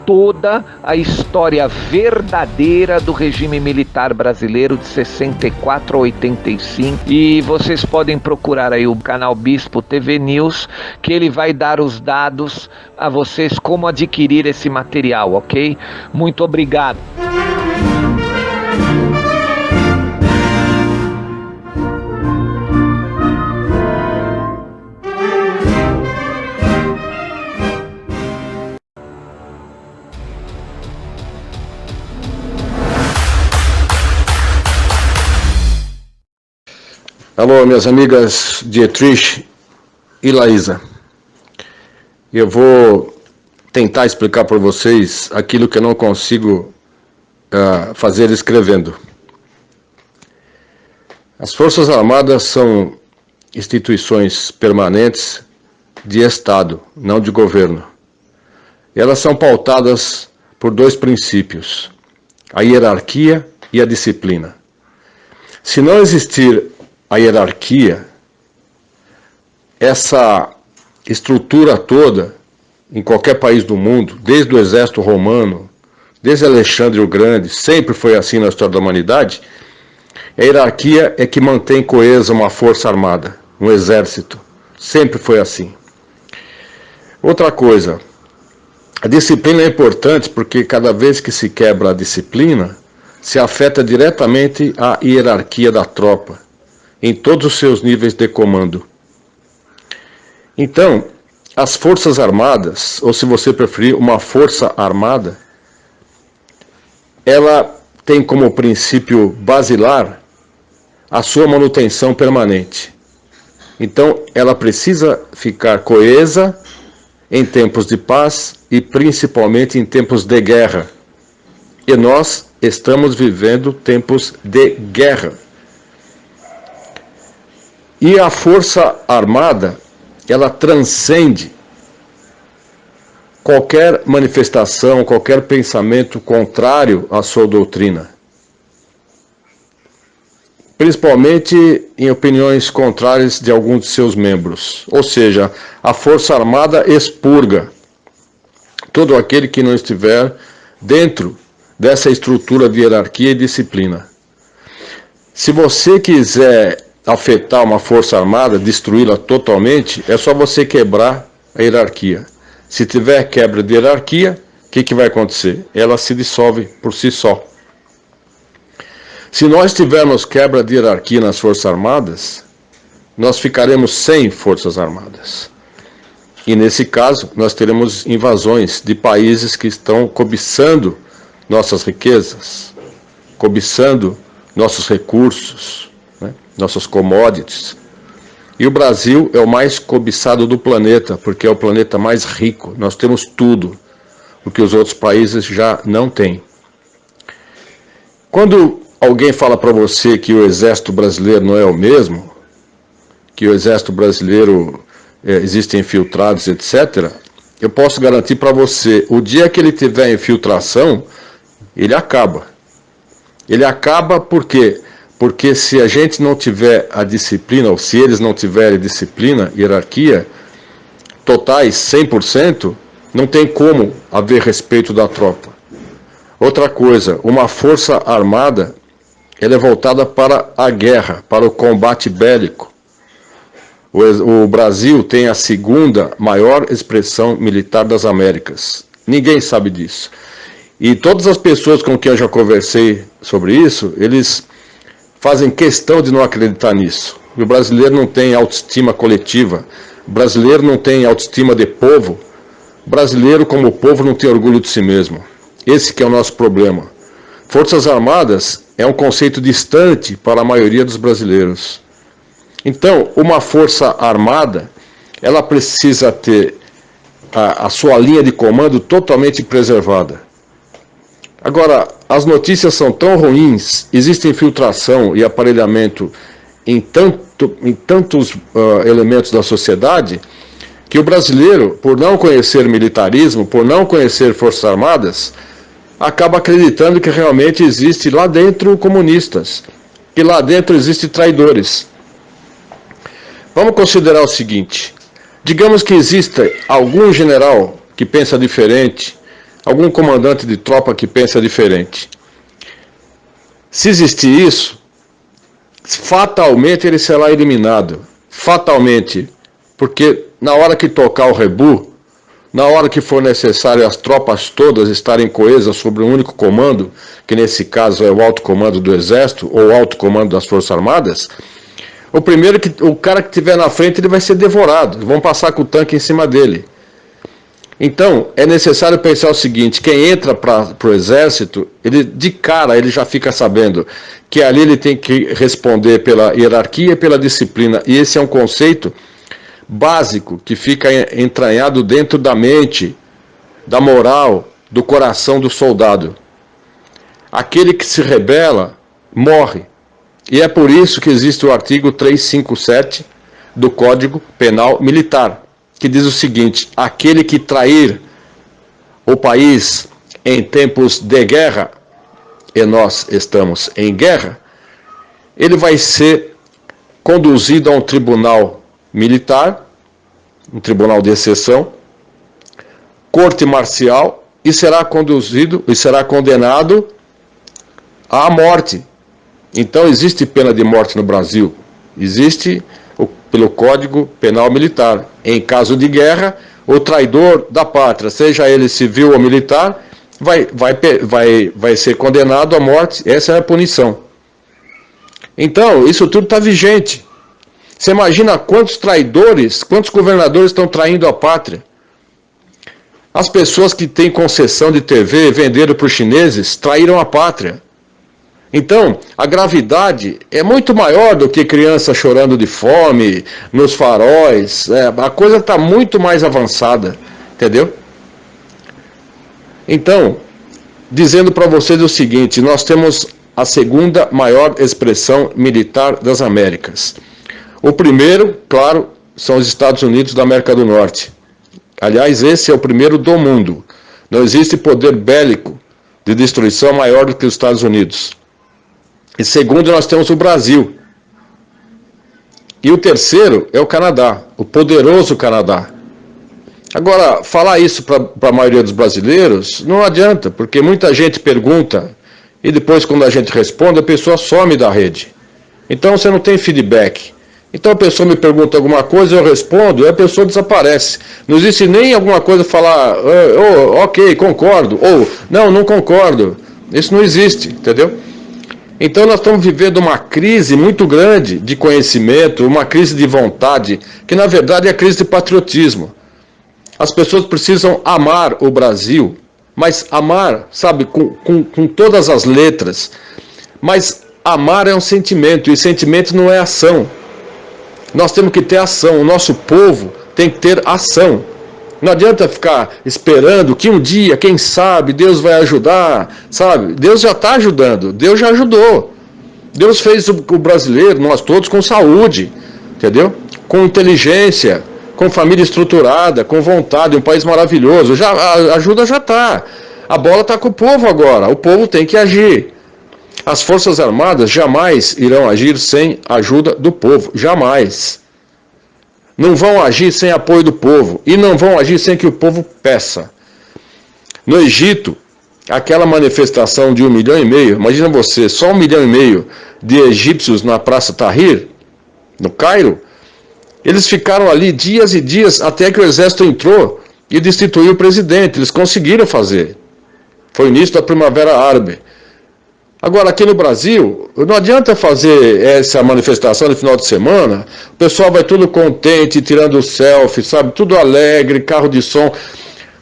toda a história verdadeira do regime militar brasileiro de 64 a 85, e vocês podem procurar aí o canal Bispo TV News, que ele vai dar os dados a vocês como adquirir esse material, ok? Muito obrigado. Alô, minhas amigas Dietrich e Laísa. Eu vou tentar explicar para vocês aquilo que eu não consigo fazer escrevendo. As Forças Armadas são instituições permanentes de Estado, não de governo. Elas são pautadas por dois princípios: a hierarquia e a disciplina. Se não existir a hierarquia, essa estrutura toda, em qualquer país do mundo, desde o exército romano, desde Alexandre o Grande, sempre foi assim na história da humanidade. A hierarquia é que mantém coesa uma força armada, um exército. Sempre foi assim. Outra coisa, a disciplina é importante porque cada vez que se quebra a disciplina, se afeta diretamente a hierarquia da tropa, em todos os seus níveis de comando. Então, as Forças Armadas, ou se você preferir, uma Força Armada, ela tem como princípio basilar a sua manutenção permanente. Então, ela precisa ficar coesa em tempos de paz e principalmente em tempos de guerra. E nós estamos vivendo tempos de guerra. E a Força Armada, ela transcende qualquer manifestação, qualquer pensamento contrário à sua doutrina. Principalmente em opiniões contrárias de alguns de seus membros. Ou seja, a Força Armada expurga todo aquele que não estiver dentro dessa estrutura de hierarquia e disciplina. Se você quiser afetar uma Força Armada, destruí-la totalmente, é só você quebrar a hierarquia. Se tiver quebra de hierarquia, o que vai acontecer? Ela se dissolve por si só. Se nós tivermos quebra de hierarquia nas Forças Armadas, nós ficaremos sem Forças Armadas. E nesse caso, nós teremos invasões de países que estão cobiçando nossas riquezas, cobiçando nossos recursos, nossas commodities. E o Brasil é o mais cobiçado do planeta, porque é o planeta mais rico. Nós temos tudo, o que os outros países já não têm. Quando alguém fala para você que o exército brasileiro não é o mesmo, que o exército brasileiro existem infiltrados, etc., eu posso garantir para você, o dia que ele tiver infiltração, ele acaba. Ele acaba por quê? Porque se a gente não tiver a disciplina, ou se eles não tiverem disciplina, hierarquia, totais, 100%, não tem como haver respeito da tropa. Outra coisa, uma força armada, ela é voltada para a guerra, para o combate bélico. O Brasil tem a segunda maior expressão militar das Américas. Ninguém sabe disso. E todas as pessoas com quem eu já conversei sobre isso, eles fazem questão de não acreditar nisso. O brasileiro não tem autoestima coletiva, o brasileiro não tem autoestima de povo, o brasileiro como povo não tem orgulho de si mesmo. Esse que é o nosso problema. Forças Armadas é um conceito distante para a maioria dos brasileiros. Então, uma força armada, ela precisa ter a sua linha de comando totalmente preservada. Agora, as notícias são tão ruins, existe infiltração e aparelhamento em tantos elementos da sociedade, que o brasileiro, por não conhecer militarismo, por não conhecer Forças Armadas, acaba acreditando que realmente existe lá dentro comunistas, que lá dentro existem traidores. Vamos considerar o seguinte: digamos que exista algum general que pensa diferente, algum comandante de tropa que pensa diferente. Se existir isso, fatalmente ele será eliminado. Fatalmente. Porque na hora que tocar o rebu, na hora que for necessário as tropas todas estarem coesas sobre um único comando, que nesse caso é o alto comando do Exército ou o alto comando das Forças Armadas, o cara que estiver na frente ele vai ser devorado, vão passar com o tanque em cima dele. Então, é necessário pensar o seguinte, quem entra para o Exército, ele de cara ele já fica sabendo que ali ele tem que responder pela hierarquia e pela disciplina, e esse é um conceito básico que fica entranhado dentro da mente, da moral, do coração do soldado. Aquele que se rebela, morre. E é por isso que existe o artigo 357 do Código Penal Militar, que diz o seguinte: aquele que trair o país em tempos de guerra, e nós estamos em guerra, ele vai ser conduzido a um tribunal militar, um tribunal de exceção, corte marcial, e será condenado à morte. Então existe pena de morte no Brasil, existe pelo Código Penal Militar. Em caso de guerra, o traidor da pátria, seja ele civil ou militar, vai ser condenado à morte. Essa é a punição. Então, isso tudo está vigente. Você imagina quantos traidores, quantos governadores estão traindo a pátria? As pessoas que têm concessão de TV, venderam para os chineses, traíram a pátria. Então, a gravidade é muito maior do que criança chorando de fome, nos faróis. A coisa está muito mais avançada, entendeu? Então, dizendo para vocês o seguinte, nós temos a segunda maior expressão militar das Américas. O primeiro, claro, são os Estados Unidos da América do Norte. Aliás, esse é o primeiro do mundo. Não existe poder bélico de destruição maior do que os Estados Unidos. E segundo, nós temos o Brasil. E o terceiro é o Canadá, o poderoso Canadá. Agora, falar isso para a maioria dos brasileiros não adianta, porque muita gente pergunta e depois, quando a gente responde, a pessoa some da rede. Então você não tem feedback. Então a pessoa me pergunta alguma coisa, eu respondo, e a pessoa desaparece. Não existe nem alguma coisa falar, ok, concordo, ou não concordo. Isso não existe, entendeu? Então nós estamos vivendo uma crise muito grande de conhecimento, uma crise de vontade, que na verdade é a crise de patriotismo. As pessoas precisam amar o Brasil, mas amar, sabe, com todas as letras. Mas amar é um sentimento, e sentimento não é ação. Nós temos que ter ação, o nosso povo tem que ter ação. Não adianta ficar esperando que um dia, quem sabe, Deus vai ajudar, sabe? Deus já está ajudando, Deus já ajudou. Deus fez o brasileiro, nós todos, com saúde, entendeu? Com inteligência, com família estruturada, com vontade, um país maravilhoso. A ajuda já está. A bola está com o povo agora, o povo tem que agir. As Forças Armadas jamais irão agir sem a ajuda do povo, jamais. Não vão agir sem apoio do povo, e não vão agir sem que o povo peça. No Egito, aquela manifestação de 1,5 milhão, imagina você, só 1,5 milhão de egípcios na Praça Tahrir, no Cairo, eles ficaram ali dias e dias até que o exército entrou e destituiu o presidente. Eles conseguiram fazer. Foi o início da Primavera Árabe. Agora, aqui no Brasil, não adianta fazer essa manifestação no final de semana, o pessoal vai tudo contente, tirando selfie, sabe, tudo alegre, carro de som.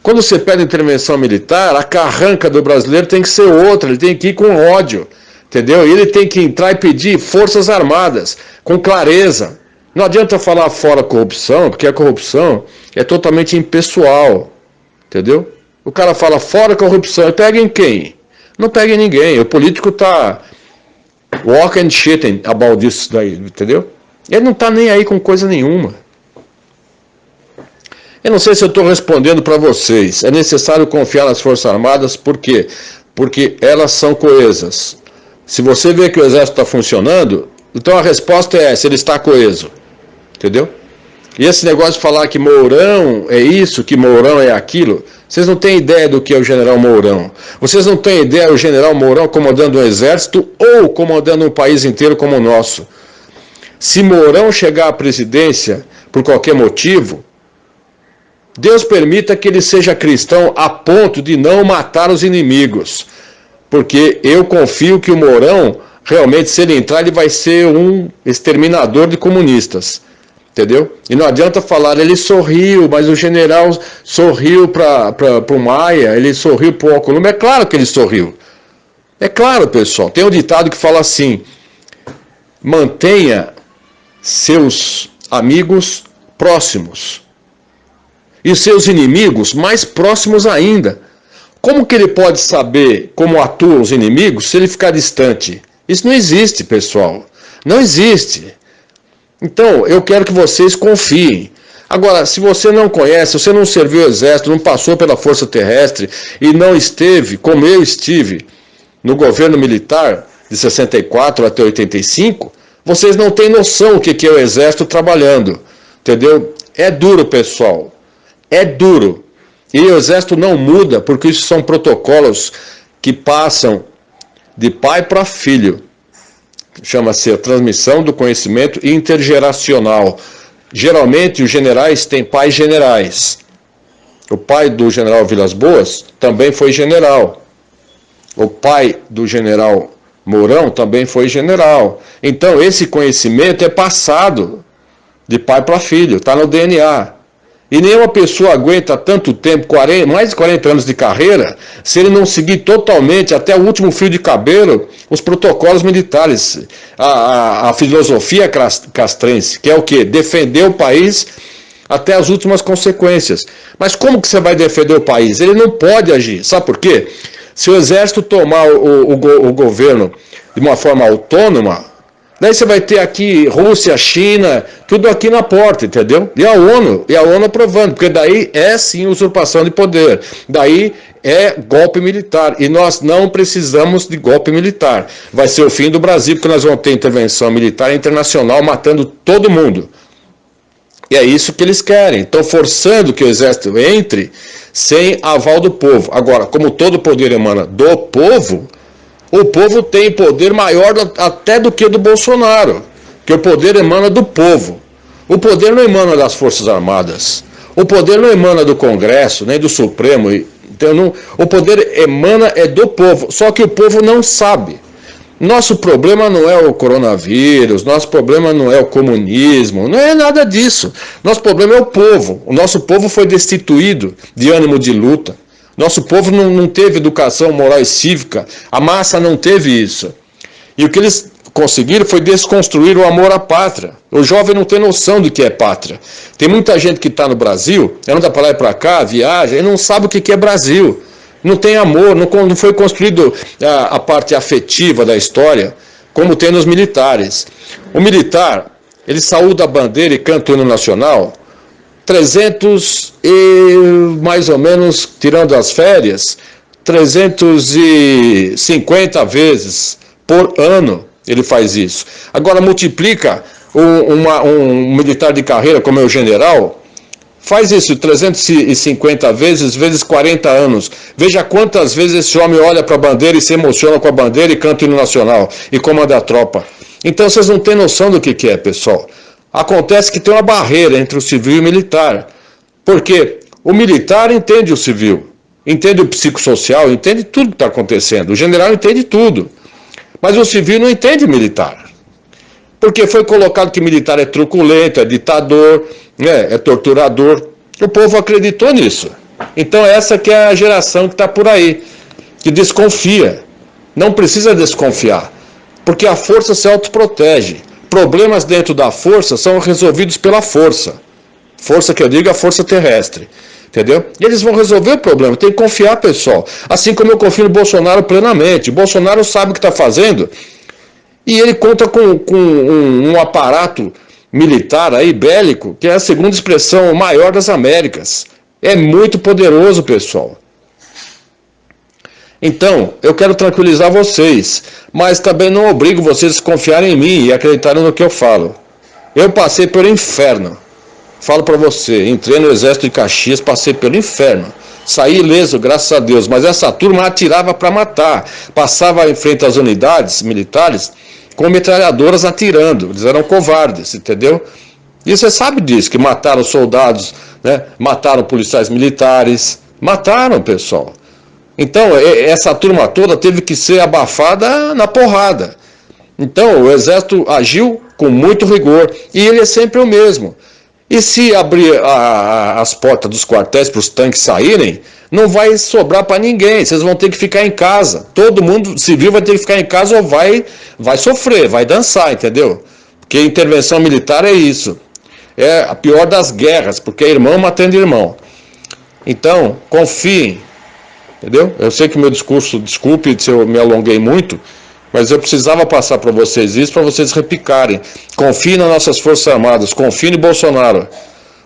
Quando você pede intervenção militar, a carranca do brasileiro tem que ser outra, ele tem que ir com ódio, entendeu? E ele tem que entrar e pedir forças armadas, com clareza. Não adianta falar fora corrupção, porque a corrupção é totalmente impessoal, entendeu? O cara fala fora corrupção, e pega em quem? Não pega em ninguém, o político está walk and shitting about this daí, entendeu? Ele não está nem aí com coisa nenhuma. Eu não sei se eu estou respondendo para vocês. É necessário confiar nas Forças Armadas, por quê? Porque elas são coesas. Se você vê que o Exército está funcionando, então a resposta é essa, ele está coeso. Entendeu? E esse negócio de falar que Mourão é isso, que Mourão é aquilo, vocês não têm ideia do que é o general Mourão. Vocês não têm ideia do general Mourão comandando um exército ou comandando um país inteiro como o nosso. Se Mourão chegar à presidência por qualquer motivo, Deus permita que ele seja cristão a ponto de não matar os inimigos. Porque eu confio que o Mourão, realmente, se ele entrar, ele vai ser um exterminador de comunistas. Entendeu? E não adianta falar, ele sorriu, mas o general sorriu para o Maia, ele sorriu para o Alcolumbre. É claro que ele sorriu. É claro, pessoal. Tem um ditado que fala assim: mantenha seus amigos próximos e seus inimigos mais próximos ainda. Como que ele pode saber como atuam os inimigos se ele ficar distante? Isso não existe, pessoal. Não existe. Então, eu quero que vocês confiem. Agora, se você não conhece, você não serviu o exército, não passou pela força terrestre e não esteve, como eu estive, no governo militar de 64 até 85, vocês não têm noção o que é o exército trabalhando. Entendeu? É duro, pessoal. É duro. E o exército não muda, porque isso são protocolos que passam de pai para filho. Chama-se a transmissão do conhecimento intergeracional. Geralmente os generais têm pais generais. O pai do general Vilas Boas também foi general. O pai do general Mourão também foi general. Então esse conhecimento é passado de pai para filho, está no DNA. E nenhuma pessoa aguenta tanto tempo, mais de 40 anos de carreira, se ele não seguir totalmente, até o último fio de cabelo, os protocolos militares, a filosofia castrense, que é o quê? Defender o país até as últimas consequências. Mas como que você vai defender o país? Ele não pode agir. Sabe por quê? Se o exército tomar o governo de uma forma autônoma, daí você vai ter aqui Rússia, China, tudo aqui na porta, entendeu? E a ONU aprovando, porque daí é sim usurpação de poder, daí é golpe militar, e nós não precisamos de golpe militar. Vai ser o fim do Brasil, porque nós vamos ter intervenção militar internacional matando todo mundo. E é isso que eles querem, estão forçando que o exército entre sem aval do povo. Agora, como todo poder emana do povo, o povo tem poder maior até do que o do Bolsonaro, que o poder emana do povo. O poder não emana das Forças Armadas, o poder não emana do Congresso, nem do Supremo. Então o poder emana do povo, só que o povo não sabe. Nosso problema não é o coronavírus, nosso problema não é o comunismo, não é nada disso. Nosso problema é o povo. O nosso povo foi destituído de ânimo de luta. Nosso povo não teve educação moral e cívica, a massa não teve isso. E o que eles conseguiram foi desconstruir o amor à pátria. O jovem não tem noção do que é pátria. Tem muita gente que está no Brasil, anda para lá e para cá, viaja, e não sabe o que é Brasil. Não tem amor, não foi construído a parte afetiva da história, como tem nos militares. O militar, ele saúda a bandeira e canta o hino nacional 300 e mais ou menos, tirando as férias, 350 vezes por ano ele faz isso. Agora multiplica um militar de carreira como é o general, faz isso 350 vezes 40 anos. Veja quantas vezes esse homem olha para a bandeira e se emociona com a bandeira e canta o hino nacional e comanda a tropa. Então vocês não têm noção do que é, pessoal. Acontece que tem uma barreira entre o civil e o militar. Porque o militar entende o civil, entende o psicossocial, entende tudo que está acontecendo. O general entende tudo. Mas o civil não entende o militar. Porque foi colocado que militar é truculento, é ditador, né, é torturador. O povo acreditou nisso. Então essa que é a geração que está por aí, que desconfia. Não precisa desconfiar, porque a força se autoprotege. Problemas dentro da força são resolvidos pela força. Força que eu digo é a força terrestre. Entendeu? E eles vão resolver o problema. Tem que confiar, pessoal. Assim como eu confio no Bolsonaro plenamente. O Bolsonaro sabe o que está fazendo. E ele conta com um aparato militar aí, bélico, que é a segunda expressão maior das Américas. É muito poderoso, pessoal. Então, eu quero tranquilizar vocês, mas também não obrigo vocês a confiarem em mim e acreditarem no que eu falo. Eu passei pelo inferno. Falo para você, entrei no Exército de Caxias, passei pelo inferno. Saí ileso, graças a Deus, mas essa turma atirava para matar. Passava em frente às unidades militares com metralhadoras atirando. Eles eram covardes, entendeu? E você sabe disso, que mataram soldados, né? Mataram policiais militares, mataram, pessoal. Então, essa turma toda teve que ser abafada na porrada. Então, o Exército agiu com muito rigor, e ele é sempre o mesmo. E se abrir as portas dos quartéis para os tanques saírem, não vai sobrar para ninguém, vocês vão ter que ficar em casa. Todo mundo civil vai ter que ficar em casa ou vai sofrer, vai dançar, entendeu? Porque intervenção militar é isso. É a pior das guerras, porque é irmão matando irmão. Então, confiem, entendeu? Eu sei que meu discurso, desculpe se eu me alonguei muito, mas eu precisava passar para vocês isso, para vocês repicarem. Confiem nas nossas Forças Armadas, confiem em Bolsonaro.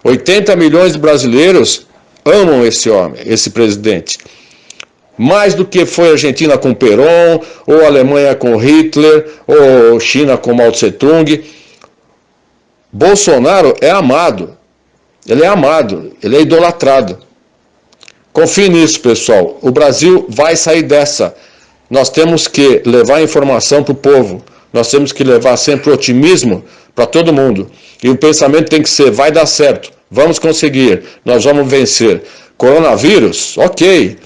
80 milhões de brasileiros amam esse homem, esse presidente. Mais do que foi a Argentina com Perón, ou a Alemanha com Hitler, ou China com Mao Tse-tung. Bolsonaro é amado. Ele é idolatrado. Confie nisso, pessoal. O Brasil vai sair dessa. Nós temos que levar informação para o povo. Nós temos que levar sempre otimismo para todo mundo. E o pensamento tem que ser, vai dar certo. Vamos conseguir. Nós vamos vencer. Coronavírus, ok.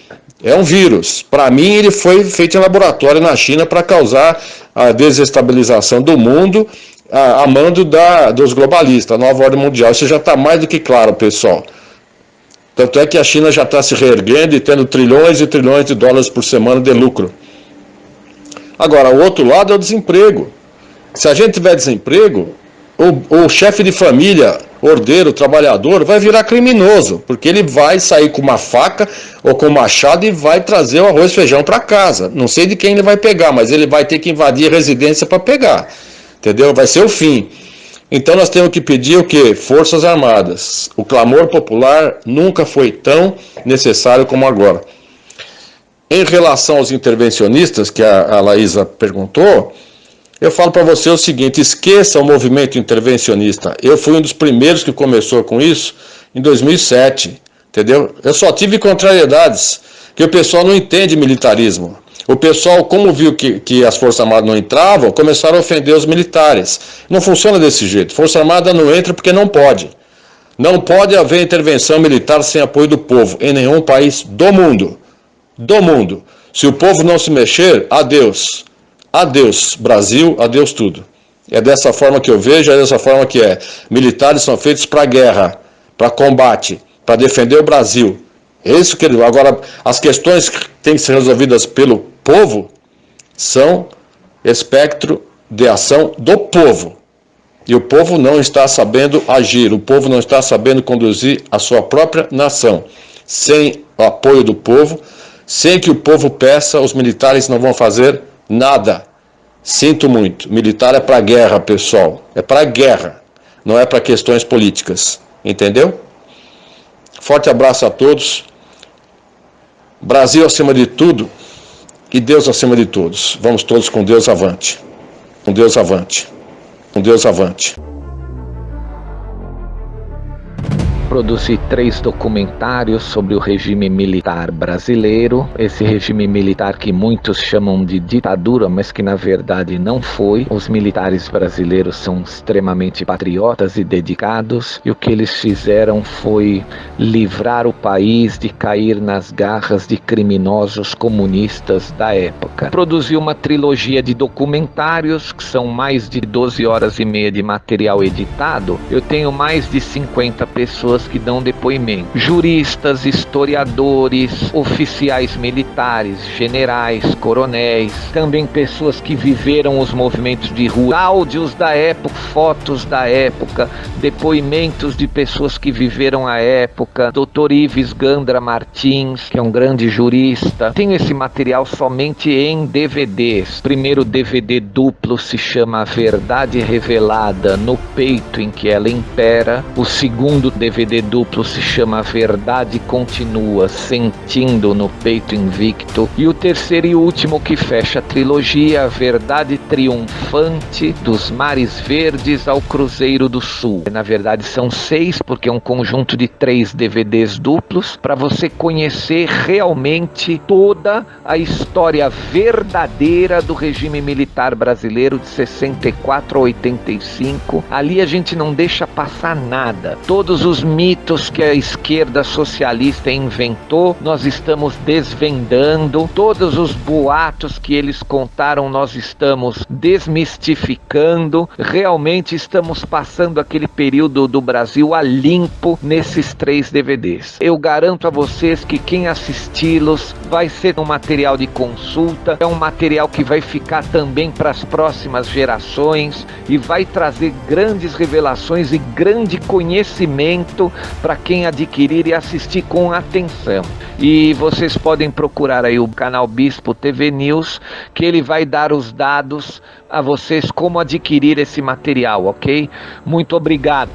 É um vírus. Para mim, ele foi feito em laboratório na China para causar a desestabilização do mundo a mando dos globalistas, a nova ordem mundial. Isso já está mais do que claro, pessoal. Tanto é que a China já está se reerguendo e tendo trilhões e trilhões de dólares por semana de lucro. Agora, o outro lado é o desemprego. Se a gente tiver desemprego, o chefe de família, ordeiro, trabalhador, vai virar criminoso, porque ele vai sair com uma faca ou com um machado e vai trazer o arroz e feijão para casa. Não sei de quem ele vai pegar, mas ele vai ter que invadir a residência para pegar. Entendeu? Vai ser o fim. Então nós temos que pedir o quê? Forças Armadas. O clamor popular nunca foi tão necessário como agora. Em relação aos intervencionistas, que a Laísa perguntou, eu falo para você o seguinte, esqueça o movimento intervencionista. Eu fui um dos primeiros que começou com isso em 2007, entendeu? Eu só tive contrariedades, que o pessoal não entende militarismo. O pessoal, como viu que as Forças Armadas não entravam, começaram a ofender os militares. Não funciona desse jeito. Força Armada não entra porque não pode. Não pode haver intervenção militar sem apoio do povo, em nenhum país do mundo. Do mundo. Se o povo não se mexer, adeus. Adeus, Brasil, adeus tudo. É dessa forma que eu vejo, é dessa forma que é. Militares são feitos para guerra, para combate, para defender o Brasil. É isso que ele... Agora, as questões que têm que ser resolvidas pelo povo são espectro de ação do povo. E o povo não está sabendo agir, o povo não está sabendo conduzir a sua própria nação. Sem o apoio do povo, sem que o povo peça, os militares não vão fazer nada. Sinto muito, militar é para guerra, pessoal. É para guerra, não é para questões políticas. Entendeu? Forte abraço a todos. Brasil acima de tudo e Deus acima de todos. Vamos todos com Deus avante. Com Deus avante. Com Deus avante. Produzi 3 documentários sobre o regime militar brasileiro, esse regime militar que muitos chamam de ditadura, mas que na verdade não foi. Os militares brasileiros são extremamente patriotas e dedicados, e o que eles fizeram foi livrar o país de cair nas garras de criminosos comunistas da época. Produzi uma trilogia de documentários, que são mais de 12 horas e meia de material editado. Eu tenho mais de 50 pessoas que dão depoimento. Juristas, historiadores, oficiais militares, generais, coronéis, também pessoas que viveram os movimentos de rua, áudios da época, fotos da época, depoimentos de pessoas que viveram a época, Dr. Ives Gandra Martins, que é um grande jurista. Tenho esse material somente em DVDs. O primeiro DVD duplo se chama A Verdade Revelada no Peito em que ela impera. O segundo DVD DVD duplo se chama Verdade Continua, Sentindo no Peito Invicto. E o terceiro e último que fecha a trilogia, A Verdade Triunfante, dos Mares Verdes ao Cruzeiro do Sul. Na verdade são 6, porque é um conjunto de 3 DVDs duplos, para você conhecer realmente toda a história verdadeira do regime militar brasileiro de 64 a 85. Ali a gente não deixa passar nada. Todos os mitos que a esquerda socialista inventou, nós estamos desvendando. Todos os boatos que eles contaram, nós estamos desmistificando. Realmente estamos passando aquele período do Brasil a limpo nesses 3 DVDs. Eu garanto a vocês que quem assisti-los vai ser um material de consulta, é um material que vai ficar também para as próximas gerações e vai trazer grandes revelações e grande conhecimento para quem adquirir e assistir com atenção. E vocês podem procurar aí o canal Bispo TV News, que ele vai dar os dados a vocês como adquirir esse material, ok? Muito obrigado.